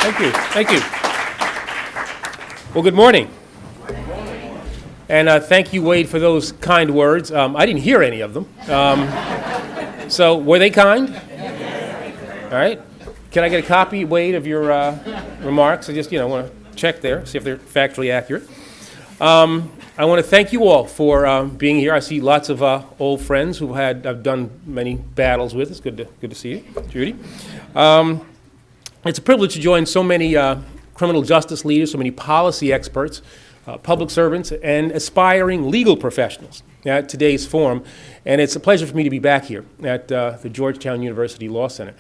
Thank you. Thank you. Well, good morning. And thank you, Wade, for those kind words. I didn't hear any of them. So were they kind? All right. Can I get a copy, Wade, of your remarks? I just, want to check there, see if they're factually accurate. I want to thank you all for being here. I see lots of old friends who I've done many battles with. It's good to see you, Judy. It's a privilege to join so many criminal justice leaders, so many policy experts, public servants, and aspiring legal professionals at today's forum. And it's a pleasure for me to be back here at the Georgetown University Law Center.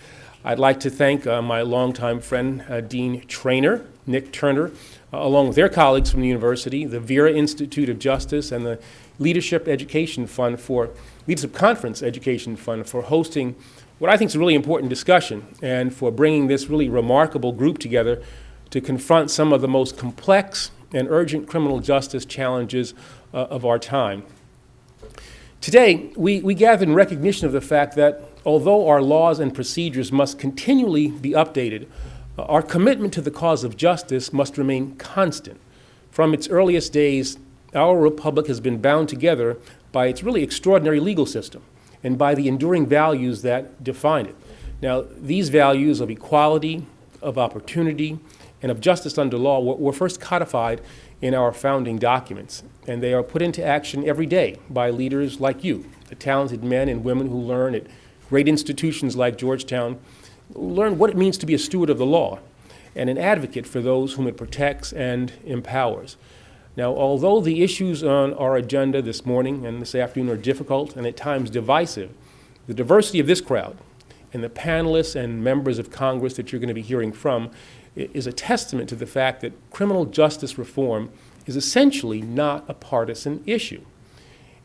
I'd like to thank my longtime friend, Dean Traynor, Nick Turner, along with their colleagues from the university, the Vera Institute of Justice, and the Leadership Conference Education Fund for hosting what I think is a really important discussion and for bringing this really remarkable group together to confront some of the most complex and urgent criminal justice challenges of our time. Today, we gather in recognition of the fact that although our laws and procedures must continually be updated, our commitment to the cause of justice must remain constant. From its earliest days, our republic has been bound together by its really extraordinary legal system and by the enduring values that define it. Now, these values of equality, of opportunity, and of justice under law were first codified in our founding documents, and they are put into action every day by leaders like you, the talented men and women who learn at great institutions like Georgetown, learn what it means to be a steward of the law and an advocate for those whom it protects and empowers. Now, although the issues on our agenda this morning and this afternoon are difficult and at times divisive, the diversity of this crowd and the panelists and members of Congress that you're going to be hearing from is a testament to the fact that criminal justice reform is essentially not a partisan issue.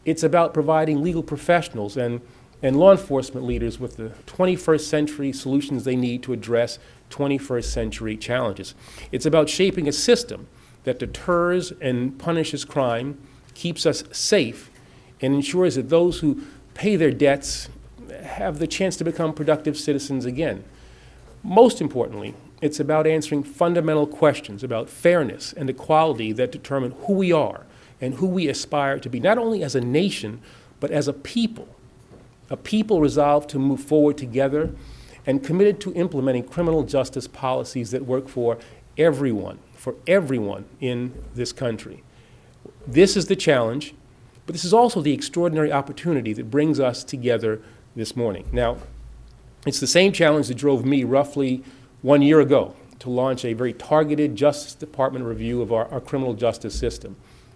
It's about providing legal professionals and law enforcement leaders with the 21st century solutions they need to address 21st century challenges. It's about shaping a system that deters and punishes crime, keeps us safe, and ensures that those who pay their debts have the chance to become productive citizens again. Most importantly, it's about answering fundamental questions about fairness and equality that determine who we are and who we aspire to be, not only as a nation, but as a people resolved to move forward together and committed to implementing criminal justice policies that work for everyone in this country. This is the challenge, but this is also the extraordinary opportunity that brings us together this morning. Now, it's the same challenge that drove me roughly 1 year ago to launch a very targeted Justice Department review of our criminal justice system,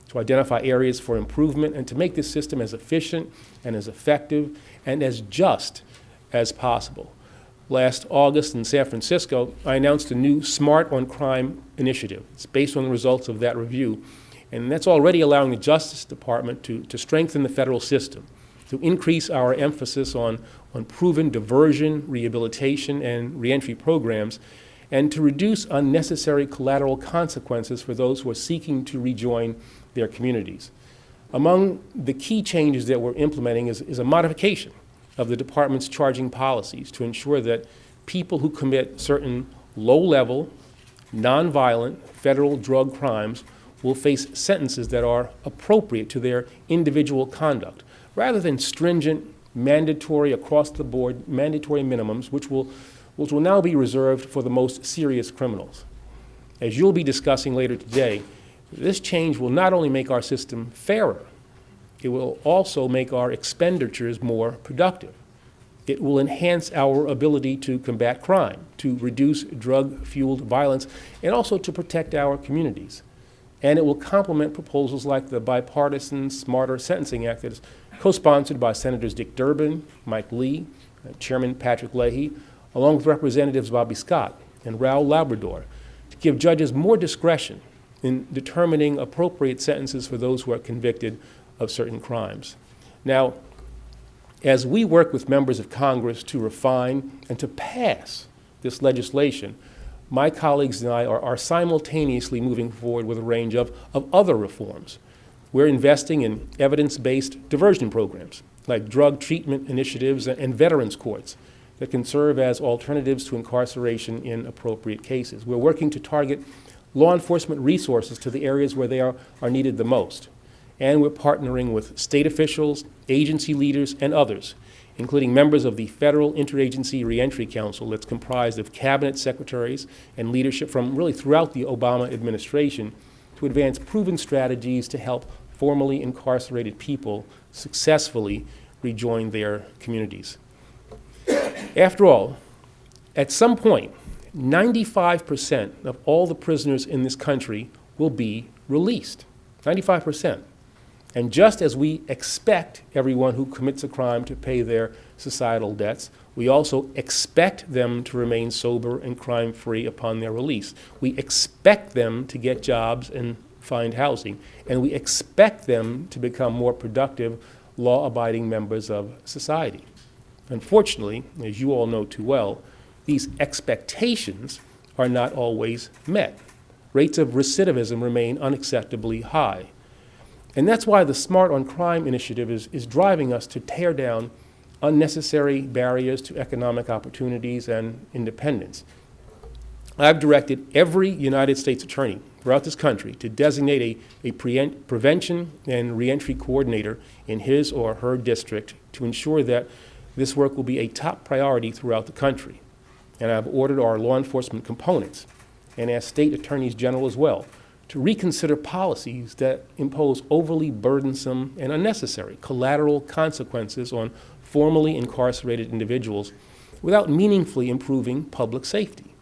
to identify areas for improvement and to make this system as efficient and as effective and as just as possible. Last August in San Francisco, I announced a new Smart on Crime initiative. It's based on the results of that review, and that's already allowing the Justice Department to strengthen the federal system, to increase our emphasis on proven diversion, rehabilitation, and reentry programs, and to reduce unnecessary collateral consequences for those who are seeking to rejoin their communities. Among the key changes that we're implementing is a modification of the department's charging policies to ensure that people who commit certain low-level, nonviolent federal drug crimes will face sentences that are appropriate to their individual conduct, rather than stringent, mandatory, across-the-board, mandatory minimums, which will now be reserved for the most serious criminals. As you'll be discussing later today, this change will not only make our system fairer, it will also make our expenditures more productive. It will enhance our ability to combat crime, to reduce drug-fueled violence, and also to protect our communities. And it will complement proposals like the bipartisan Smarter Sentencing Act that is co-sponsored by Senators Dick Durbin, Mike Lee, Chairman Patrick Leahy, along with Representatives Bobby Scott and Raul Labrador, to give judges more discretion in determining appropriate sentences for those who are convicted of certain crimes. Now, as we work with members of Congress to refine and to pass this legislation, my colleagues and I are simultaneously moving forward with a range of other reforms. We're investing in evidence-based diversion programs, like drug treatment initiatives and veterans courts, that can serve as alternatives to incarceration in appropriate cases. We're working to target law enforcement resources to the areas where they are needed the most. And we're partnering with state officials, agency leaders, and others, including members of the Federal Interagency Reentry Council that's comprised of cabinet secretaries and leadership from really throughout the Obama administration to advance proven strategies to help formerly incarcerated people successfully rejoin their communities. After all, at some point, 95% of all the prisoners in this country will be released. 95%. And just as we expect everyone who commits a crime to pay their societal debts, we also expect them to remain sober and crime-free upon their release. We expect them to get jobs and find housing. And we expect them to become more productive, law-abiding members of society. Unfortunately, as you all know too well, these expectations are not always met. Rates of recidivism remain unacceptably high. And that's why the Smart on Crime initiative is driving us to tear down unnecessary barriers to economic opportunities and independence. I've directed every United States attorney throughout this country to designate a prevention and reentry coordinator in his or her district to ensure that this work will be a top priority throughout the country. And I've ordered our law enforcement components, and asked state attorneys general as well, to reconsider policies that impose overly burdensome and unnecessary collateral consequences on formerly incarcerated individuals without meaningfully improving public safety.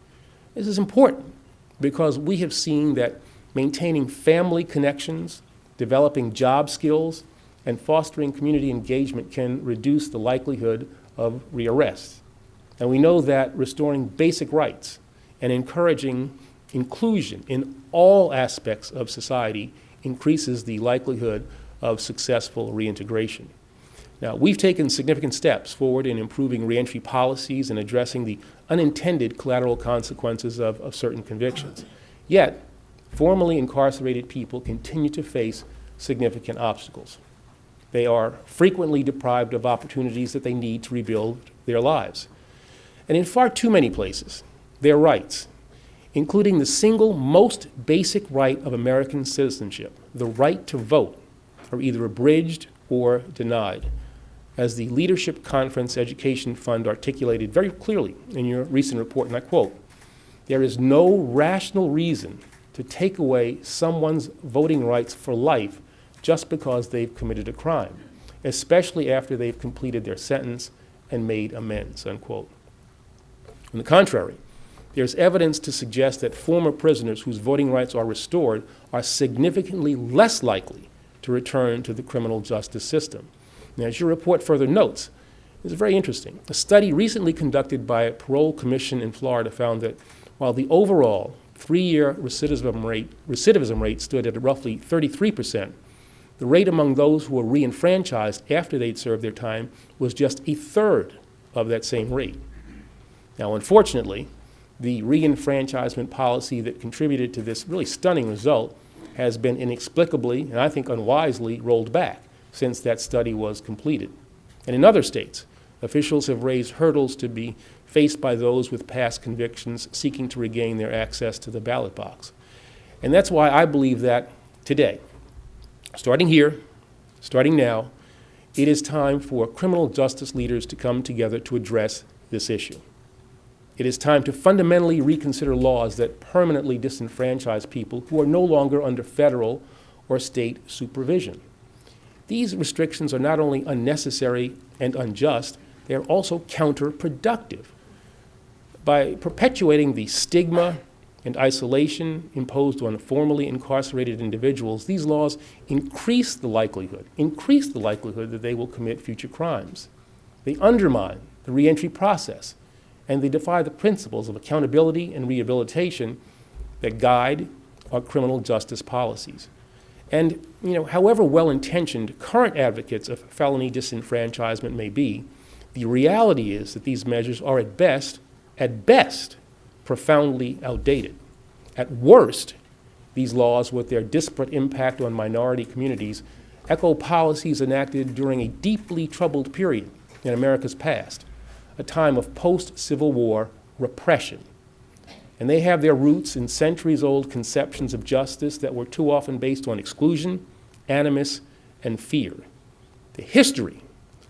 This is important because we have seen that maintaining family connections, developing job skills, and fostering community engagement can reduce the likelihood of rearrest. And we know that restoring basic rights and encouraging inclusion in all aspects of society increases the likelihood of successful reintegration. Now, we've taken significant steps forward in improving reentry policies and addressing the unintended collateral consequences of certain convictions. Yet, formerly incarcerated people continue to face significant obstacles. They are frequently deprived of opportunities that they need to rebuild their lives. And in far too many places, their rights, including the single most basic right of American citizenship, the right to vote, are either abridged or denied. As the Leadership Conference Education Fund articulated very clearly in your recent report, and I quote, "There is no rational reason to take away someone's voting rights for life just because they've committed a crime, especially after they've completed their sentence and made amends," unquote. On the contrary, there's evidence to suggest that former prisoners whose voting rights are restored are significantly less likely to return to the criminal justice system. Now, as your report further notes, it's very interesting. A study recently conducted by a parole commission in Florida found that while the overall 3-year recidivism rate stood at roughly 33%, the rate among those who were reenfranchised after they'd served their time was just a third of that same rate. Now, unfortunately, the reenfranchisement policy that contributed to this really stunning result has been inexplicably, and I think unwisely, rolled back since that study was completed. And in other states, officials have raised hurdles to be faced by those with past convictions seeking to regain their access to the ballot box. And that's why I believe that today, starting here, starting now, it is time for criminal justice leaders to come together to address this issue. It is time to fundamentally reconsider laws that permanently disenfranchise people who are no longer under federal or state supervision. These restrictions are not only unnecessary and unjust, they are also counterproductive. By perpetuating the stigma and isolation imposed on formerly incarcerated individuals, these laws increase the likelihood that they will commit future crimes. They undermine the reentry process, and they defy the principles of accountability and rehabilitation that guide our criminal justice policies. And, however well-intentioned current advocates of felony disenfranchisement may be, the reality is that these measures are at best, profoundly outdated. At worst, these laws, with their disparate impact on minority communities, echo policies enacted during a deeply troubled period in America's past. a time of post-Civil War repression. And they have their roots in centuries-old conceptions of justice that were too often based on exclusion, animus, and fear. The history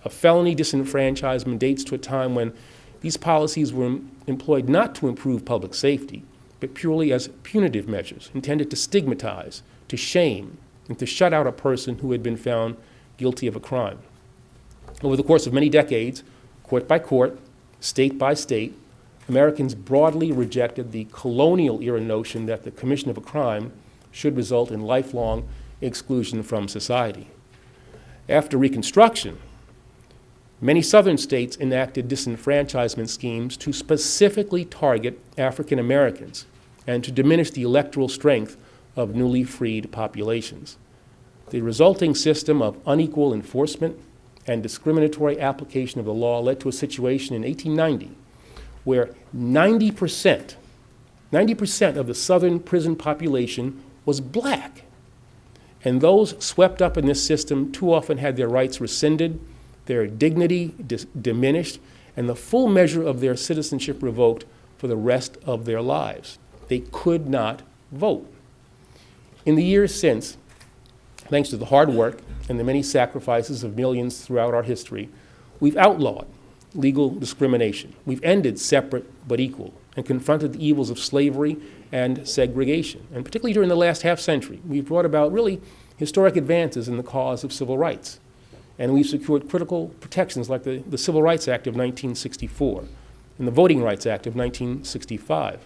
of felony disenfranchisement dates to a time when these policies were employed not to improve public safety, but purely as punitive measures intended to stigmatize, to shame, and to shut out a person who had been found guilty of a crime. Over the course of many decades, court by court, state by state, Americans broadly rejected the colonial-era notion that the commission of a crime should result in lifelong exclusion from society. After Reconstruction, many southern states enacted disenfranchisement schemes to specifically target African Americans and to diminish the electoral strength of newly freed populations. The resulting system of unequal enforcement and discriminatory application of the law led to a situation in 1890 where 90% of the southern prison population was black. And those swept up in this system too often had their rights rescinded, their dignity diminished, and the full measure of their citizenship revoked for the rest of their lives. They could not vote. In the years since, thanks to the hard work and the many sacrifices of millions throughout our history, we've outlawed legal discrimination. We've ended separate but equal and confronted the evils of slavery and segregation. And particularly during the last half century, we've brought about really historic advances in the cause of civil rights. And we've secured critical protections like the Civil Rights Act of 1964 and the Voting Rights Act of 1965.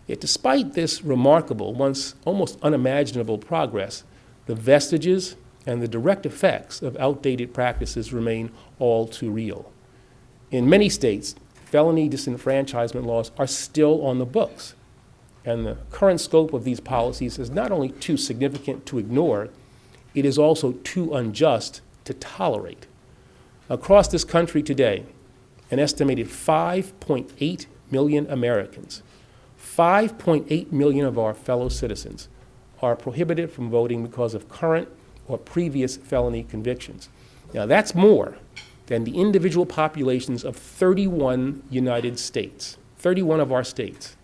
Yet despite this remarkable, once almost unimaginable progress, the vestiges and the direct effects of outdated practices remain all too real. In many states, felony disenfranchisement laws are still on the books, and the current scope of these policies is not only too significant to ignore, it is also too unjust to tolerate. Across this country today, an estimated 5.8 million Americans, 5.8 million of our fellow citizens are prohibited from voting because of current or previous felony convictions. Now that's more than the individual populations of 31 United States, 31 of our states.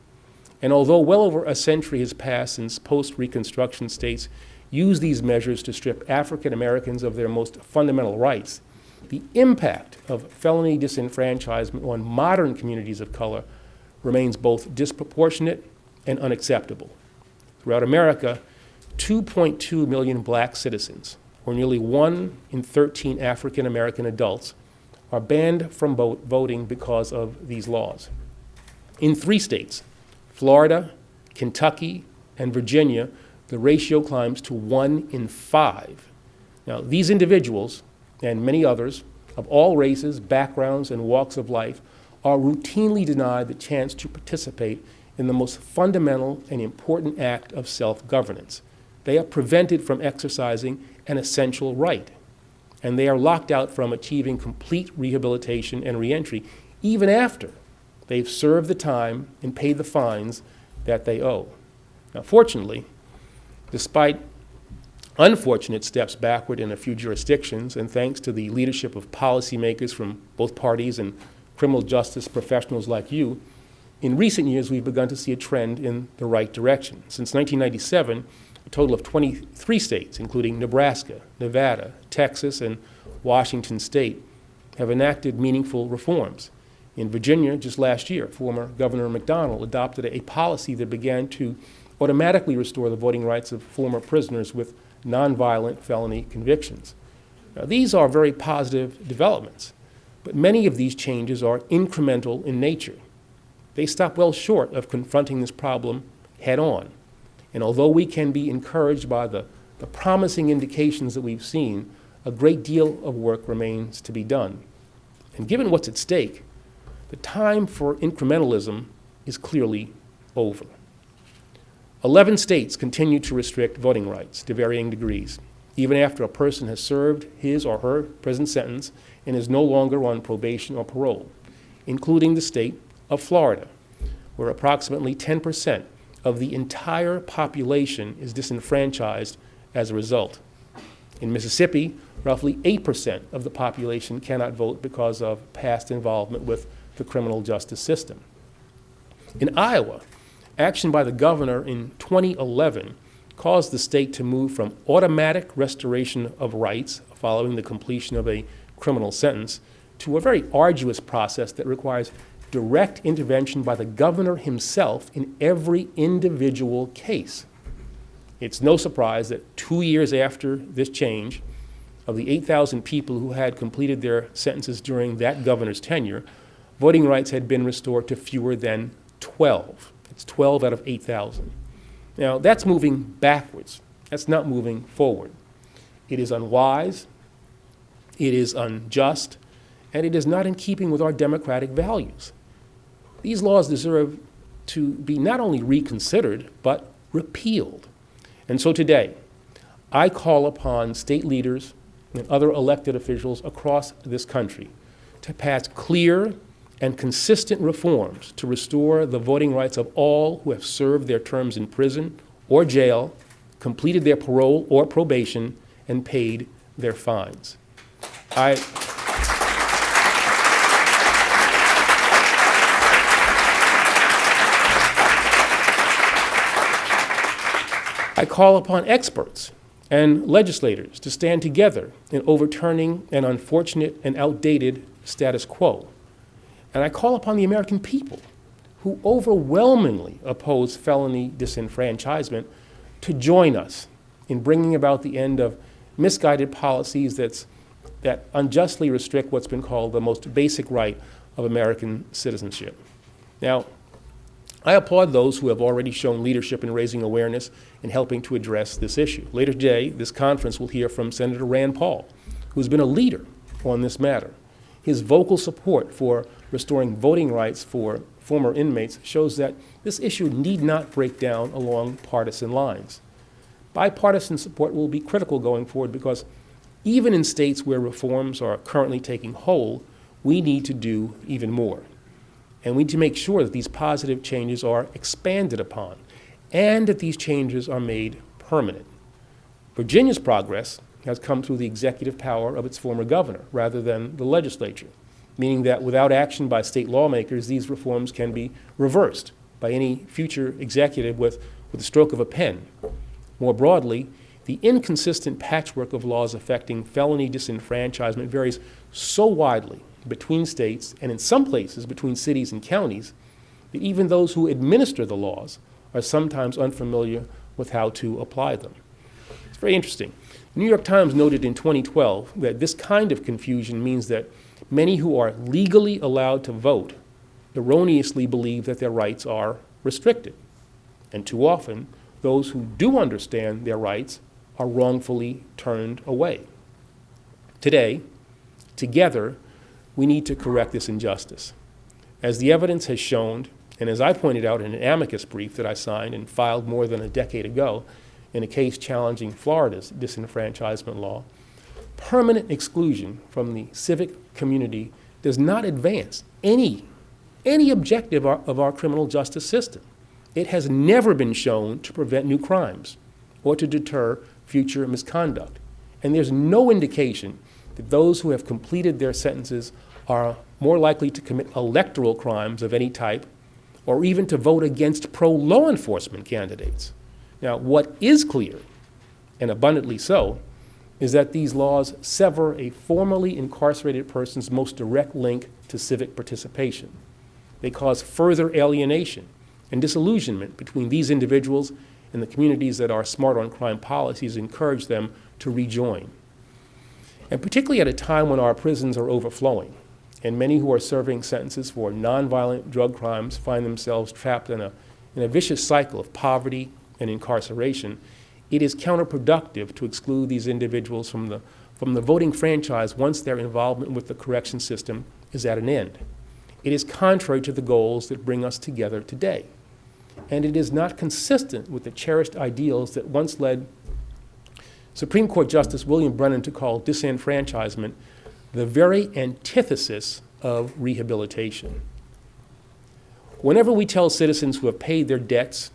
And although well over a century has passed since post-Reconstruction states used these measures to strip African Americans of their most fundamental rights, the impact of felony disenfranchisement on modern communities of color remains both disproportionate and unacceptable. Throughout America, 2.2 million black citizens, or nearly 1 in 13 African American adults, are banned from voting because of these laws. In 3 states, Florida, Kentucky, and Virginia, the ratio climbs to 1 in 5. Now, these individuals, and many others, of all races, backgrounds, and walks of life, are routinely denied the chance to participate in the most fundamental and important act of self-governance. They are prevented from exercising an essential right, and they are locked out from achieving complete rehabilitation and reentry, even after they've served the time and paid the fines that they owe. Now, fortunately, despite unfortunate steps backward in a few jurisdictions, and thanks to the leadership of policymakers from both parties and criminal justice professionals like you, in recent years we've begun to see a trend in the right direction. Since 1997, a total of 23 states, including Nebraska, Nevada, Texas, and Washington State, have enacted meaningful reforms. In Virginia, just last year, former Governor McDonnell adopted a policy that began to automatically restore the voting rights of former prisoners with nonviolent felony convictions. Now, these are very positive developments, but many of these changes are incremental in nature. They stop well short of confronting this problem head on. And although we can be encouraged by the promising indications that we've seen, a great deal of work remains to be done. And given what's at stake, the time for incrementalism is clearly over. 11 states continue to restrict voting rights to varying degrees, even after a person has served his or her prison sentence and is no longer on probation or parole, including the state of Florida, where approximately 10% of the entire population is disenfranchised as a result. In Mississippi, roughly 8% of the population cannot vote because of past involvement with the criminal justice system. In Iowa, action by the governor in 2011 caused the state to move from automatic restoration of rights following the completion of a criminal sentence to a very arduous process that requires direct intervention by the governor himself in every individual case. It's no surprise that 2 years after this change, of the 8,000 people who had completed their sentences during that governor's tenure, voting rights had been restored to fewer than 12. It's 12 out of 8,000. Now, that's moving backwards. That's not moving forward. It is unwise, it is unjust, and it is not in keeping with our democratic values. These laws deserve to be not only reconsidered, but repealed. And so today, I call upon state leaders and other elected officials across this country to pass clear and consistent reforms to restore the voting rights of all who have served their terms in prison or jail, completed their parole or probation, and paid their fines. I call upon experts and legislators to stand together in overturning an unfortunate and outdated status quo. And I call upon the American people, who overwhelmingly oppose felony disenfranchisement, to join us in bringing about the end of misguided policies that unjustly restrict what's been called the most basic right of American citizenship. Now, I applaud those who have already shown leadership in raising awareness and helping to address this issue. Later today, this conference will hear from Senator Rand Paul, who's been a leader on this matter. His vocal support for restoring voting rights for former inmates shows that this issue need not break down along partisan lines. Bipartisan support will be critical going forward because even in states where reforms are currently taking hold, we need to do even more. And we need to make sure that these positive changes are expanded upon and that these changes are made permanent. Virginia's progress has come through the executive power of its former governor rather than the legislature, meaning that without action by state lawmakers, these reforms can be reversed by any future executive with the stroke of a pen. More broadly, the inconsistent patchwork of laws affecting felony disenfranchisement varies so widely between states and in some places between cities and counties that even those who administer the laws are sometimes unfamiliar with how to apply them. It's very interesting. The New York Times noted in 2012 that this kind of confusion means that many who are legally allowed to vote erroneously believe that their rights are restricted. And too often, those who do understand their rights are wrongfully turned away. Today, together, we need to correct this injustice. As the evidence has shown, and as I pointed out in an amicus brief that I signed and filed more than a decade ago in a case challenging Florida's disenfranchisement law, permanent exclusion from the civic community does not advance any objective of our criminal justice system. It has never been shown to prevent new crimes or to deter future misconduct. And there's no indication that those who have completed their sentences are more likely to commit electoral crimes of any type or even to vote against pro-law enforcement candidates. Now, what is clear, and abundantly so, is that these laws sever a formerly incarcerated person's most direct link to civic participation. They cause further alienation and disillusionment between these individuals and the communities that our Smart on Crime policies encourage them to rejoin. And particularly at a time when our prisons are overflowing, and many who are serving sentences for nonviolent drug crimes find themselves trapped in a vicious cycle of poverty and incarceration, it is counterproductive to exclude these individuals from the voting franchise once their involvement with the correction system is at an end. It is contrary to the goals that bring us together today. And it is not consistent with the cherished ideals that once led Supreme Court Justice William Brennan to call disenfranchisement the very antithesis of rehabilitation. Whenever we tell citizens who have paid their debts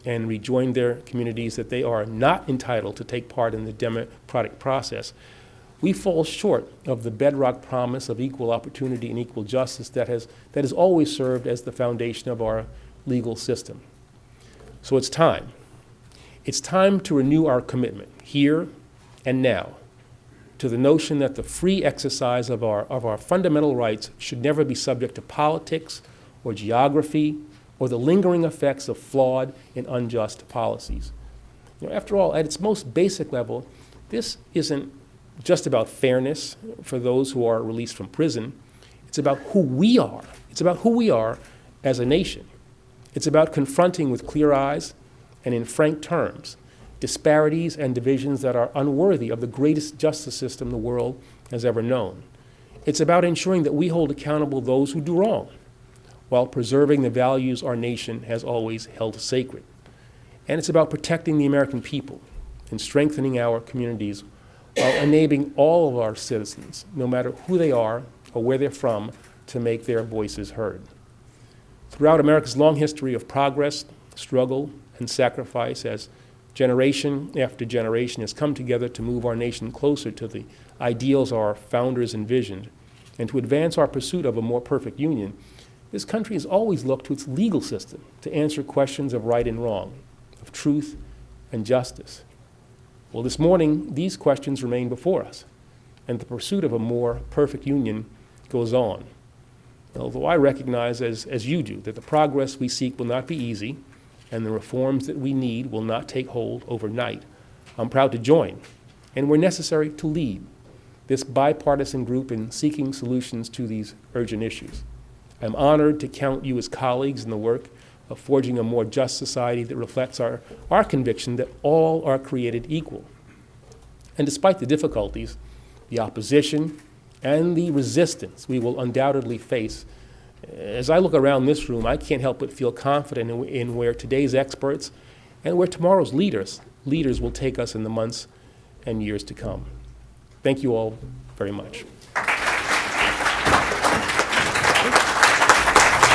and rejoin their communities that they are not entitled to take part in the democratic process, we fall short of the bedrock promise of equal opportunity and equal justice that has always served as the foundation of our legal system. So it's time. It's time to renew our commitment here and now to the notion that the free exercise of our fundamental rights should never be subject to politics or geography or the lingering effects of flawed and unjust policies. After all, at its most basic level, this isn't just about fairness for those who are released from prison. It's about who we are. It's about who we are as a nation. It's about confronting with clear eyes and in frank terms disparities and divisions that are unworthy of the greatest justice system the world has ever known. It's about ensuring that we hold accountable those who do wrong while preserving the values our nation has always held sacred. And it's about protecting the American people and strengthening our communities while enabling all of our citizens, no matter who they are or where they're from, to make their voices heard. Throughout America's long history of progress, struggle, and sacrifice, as generation after generation has come together to move our nation closer to the ideals our founders envisioned and to advance our pursuit of a more perfect union, this country has always looked to its legal system to answer questions of right and wrong, of truth and justice. Well, this morning, these questions remain before us, and the pursuit of a more perfect union goes on. Although I recognize, as you do, that the progress we seek will not be easy, and the reforms that we need will not take hold overnight, I'm proud to join, and where necessary, to lead this bipartisan group in seeking solutions to these urgent issues. I'm honored to count you as colleagues in the work of forging a more just society that reflects our conviction that all are created equal. And despite the difficulties, the opposition, and the resistance we will undoubtedly face, as I look around this room, I can't help but feel confident in where today's experts and where tomorrow's leaders will take us in the months and years to come. Thank you all very much.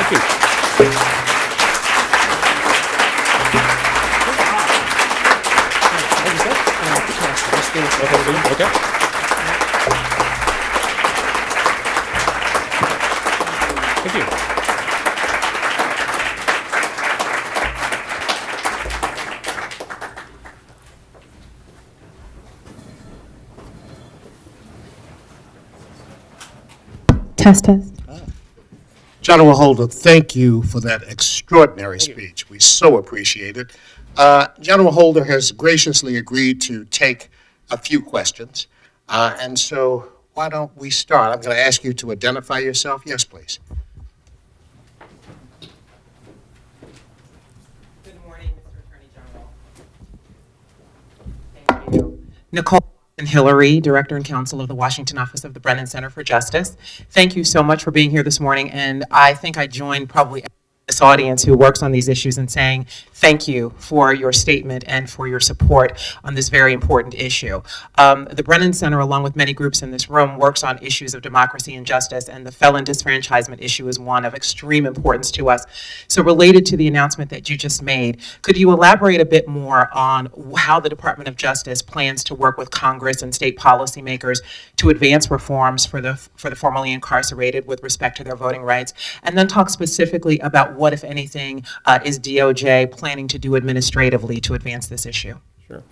Thank you. Okay. Thank you. Test. General Holder, thank you for that extraordinary speech. We so appreciate it. General Holder has graciously agreed to take a few questions. And so why don't we start? I'm going to ask you to identify yourself. Yes, please. Good morning, Mr. Attorney General. Thank you. Nicole and Hillary, Director and Counsel of the Washington Office of the Brennan Center for Justice. Thank you so much for being here this morning. And I think I joined probably this audience who works on these issues in saying thank you for your statement and for your support on this very important issue. The Brennan Center, along with many groups in this room, works on issues of democracy and justice, and the felon disenfranchisement issue is one of extreme importance to us. So related to the announcement that you just made, could you elaborate a bit more on how the Department of Justice plans to work with Congress and state policymakers to advance reforms for the formerly incarcerated with respect to their voting rights, and then talk specifically about what, if anything, is DOJ planning to do administratively to advance this issue? Sure.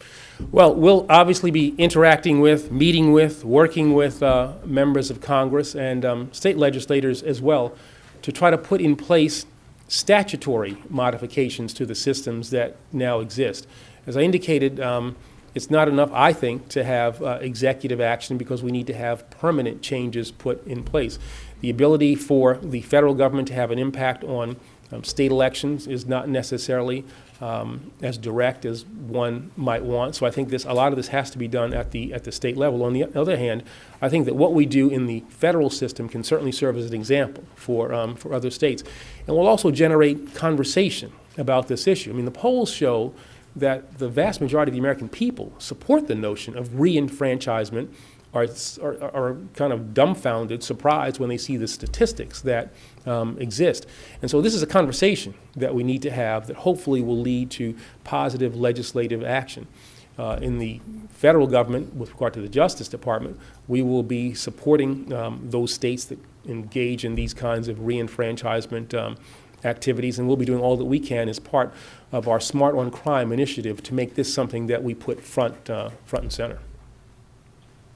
Well, we'll obviously be interacting with, meeting with, working with members of Congress and state legislators as well to try to put in place statutory modifications to the systems that now exist. As I indicated, it's not enough, I think, to have executive action because we need to have permanent changes put in place. The ability for the federal government to have an impact on state elections is not necessarily as direct as one might want. So I think a lot of this has to be done at the state level. On the other hand, I think that what we do in the federal system can certainly serve as an example for other states. And will also generate conversation about this issue. I mean, the polls show that the vast majority of the American people support the notion of re-enfranchisement are kind of dumbfounded, surprised when they see the statistics that exist. And so this is a conversation that we need to have that hopefully will lead to positive legislative action. In the federal government, with regard to the Justice Department, we will be supporting those states that engage in these kinds of reenfranchisement activities, and we'll be doing all that we can as part of our Smart on Crime initiative to make this something that we put front and center.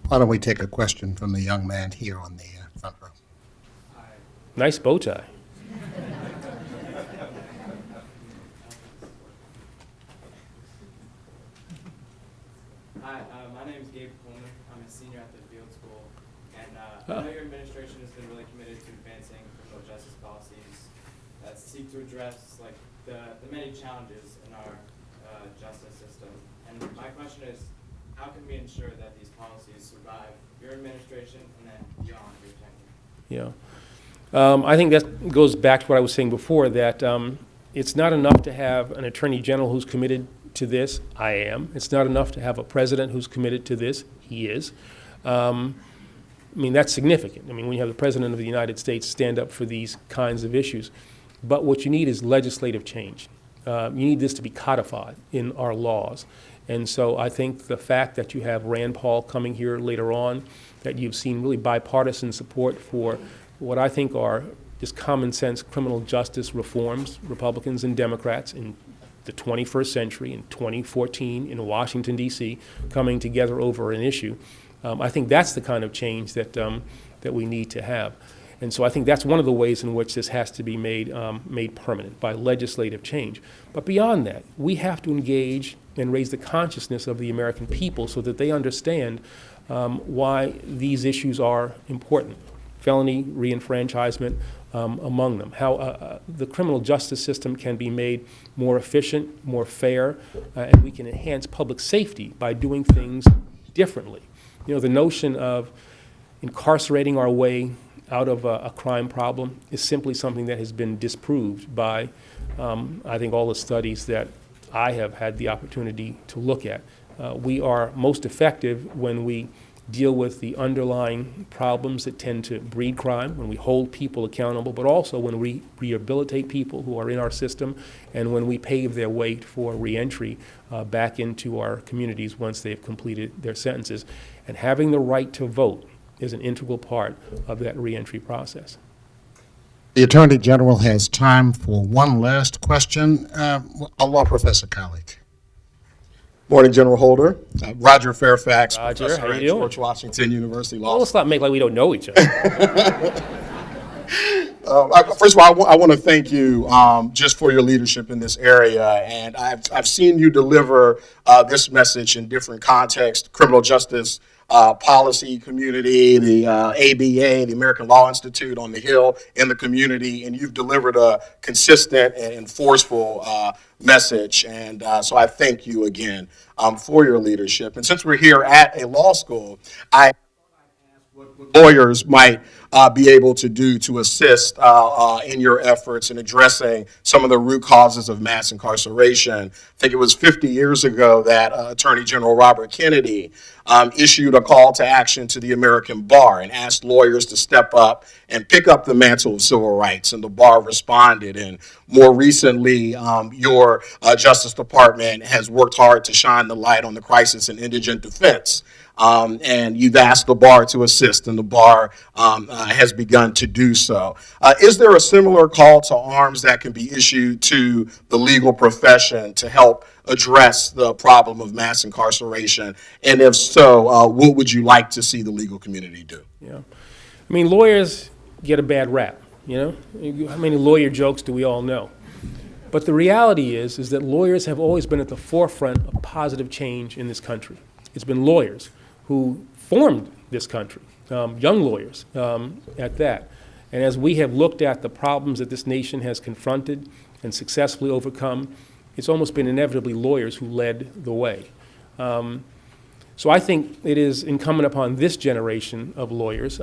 Why don't we take a question from the young man here on the front row? Nice bow tie. Hi, my name is Gabe Coleman. I'm a senior at the Field School, and I know your administration has been really committed to advancing criminal justice policies that seek to address the many challenges in our justice system. And my question is, how can we ensure that these policies survive your administration and then beyond your tenure? Yeah. I think that goes back to what I was saying before, that it's not enough to have an attorney general who's committed to this. I am. It's not enough to have a president who's committed to this. He is. I mean, that's significant. I mean, when you have the president of the United States stand up for these kinds of issues. But what you need is legislative change. You need this to be codified in our laws. And so I think the fact that you have Rand Paul coming here later on, that you've seen really bipartisan support for what I think are just common sense criminal justice reforms, Republicans and Democrats in the 21st century, in 2014, in Washington, D.C., coming together over an issue. I think that's the kind of change that we need to have. And so I think that's one of the ways in which this has to be made permanent, by legislative change. But beyond that, we have to engage and raise the consciousness of the American people so that they understand why these issues are important. Felony reenfranchisement among them. How the criminal justice system can be made more efficient, more fair, and we can enhance public safety by doing things differently. You know, the notion of incarcerating our way out of a crime problem is simply something that has been disproved by, I think, all the studies that I have had the opportunity to look at. We are most effective when we deal with the underlying problems that tend to breed crime, when we hold people accountable, but also when we rehabilitate people who are in our system and when we pave their way for reentry back into our communities once they've completed their sentences. And having the right to vote is an integral part of that reentry process. The Attorney General has time for one last question. A law professor colleague. Morning, General Holder. Roger Fairfax, Roger, professor how you at doing? George Washington University Law Well, let's not make like we don't know each other. First of all, I want to thank you just for your leadership in this area, and I've seen you deliver this message in different contexts: criminal justice policy community, the ABA, the American Law Institute on the Hill, in the community, and you've delivered a consistent and forceful message. And so I thank you again for your leadership. And since we're here at a law school, I what lawyers might be able to do to assist in your efforts in addressing some of the root causes of mass incarceration. I think it was 50 years ago that Attorney General Robert Kennedy issued a call to action to the American bar and asked lawyers to step up and pick up the mantle of civil rights, and the bar responded. And more recently, your Justice Department has worked hard to shine the light on the crisis in indigent defense. And you've asked the bar to assist, and the bar has begun to do so. Is there a similar call to arms that can be issued to the legal profession to help address the problem of mass incarceration? And if so, what would you like to see the legal community do? Yeah. I mean, lawyers get a bad rap, you know? How many lawyer jokes do we all know? But the reality is that lawyers have always been at the forefront of positive change in this country. It's been lawyers who formed this country, young lawyers at that. And as we have looked at the problems that this nation has confronted and successfully overcome, it's almost been inevitably lawyers who led the way. So I think it is incumbent upon this generation of lawyers,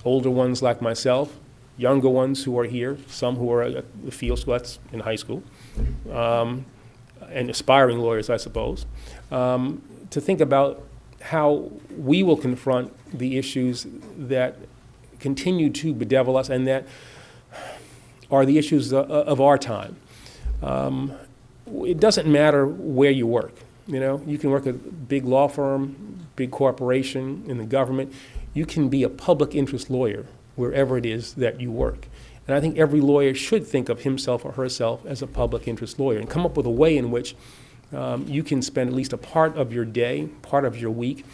older ones like myself, younger ones who are here, some who are at the field school, that's in high school, and aspiring lawyers, I suppose, to think about how we will confront the issues that continue to bedevil us and that are the issues of our time. It doesn't matter where you work. You know, you can work at a big law firm, big corporation, in the government. You can be a public interest lawyer wherever it is that you work. And I think every lawyer should think of himself or herself as a public interest lawyer and come up with a way in which you can spend at least a part of your day, part of your week,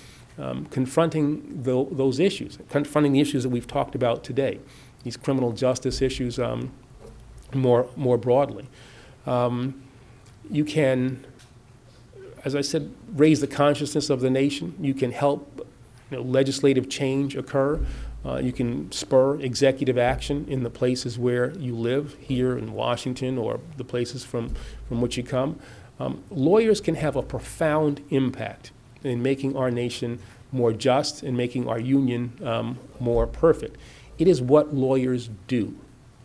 confronting those issues, confronting the issues that we've talked about today, these criminal justice issues more broadly. You can, as I said, raise the consciousness of the nation. You can help legislative change occur. You can spur executive action in the places where you live, here in Washington or the places from which you come. Lawyers can have a profound impact in making our nation more just and making our union more perfect. It is what lawyers do.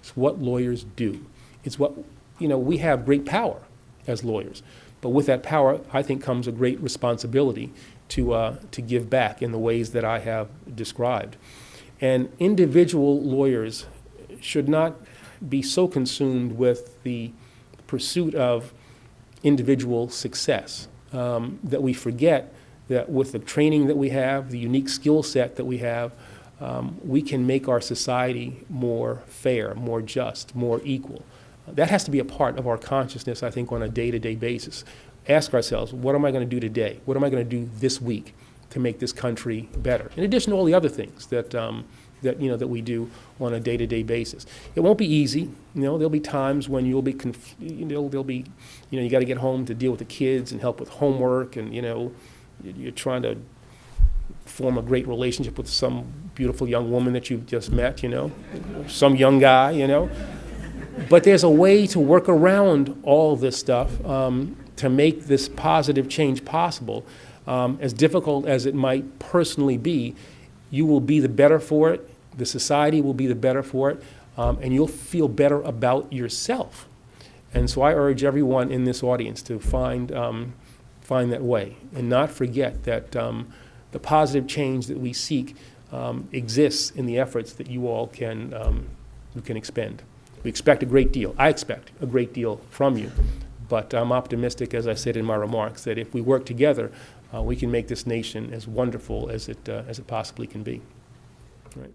It's what lawyers do. It's what, we have great power as lawyers. But with that power, I think, comes a great responsibility to give back in the ways that I have described. And individual lawyers should not be so consumed with the pursuit of individual success that we forget that with the training that we have, the unique skill set that we have, we can make our society more fair, more just, more equal. That has to be a part of our consciousness, I think, on a day-to-day basis. Ask ourselves, what am I going to do today? What am I going to do this week to make this country better? In addition to all the other things that we do on a day-to-day basis. It won't be easy. There'll be times when you'll be, there'll be, you got to get home to deal with the kids and help with homework, and you're trying to form a great relationship with some beautiful young woman that you've just met, some young guy, But there's a way to work around all this stuff to make this positive change possible. As difficult as it might personally be, you will be the better for it, the society will be the better for it, and you'll feel better about yourself. And so I urge everyone in this audience to find that way and not forget that the positive change that we seek exists in the efforts that you all can expend. We expect a great deal. I expect a great deal from you. But I'm optimistic, as I said in my remarks, that if we work together, we can make this nation as wonderful as it possibly can be. All right.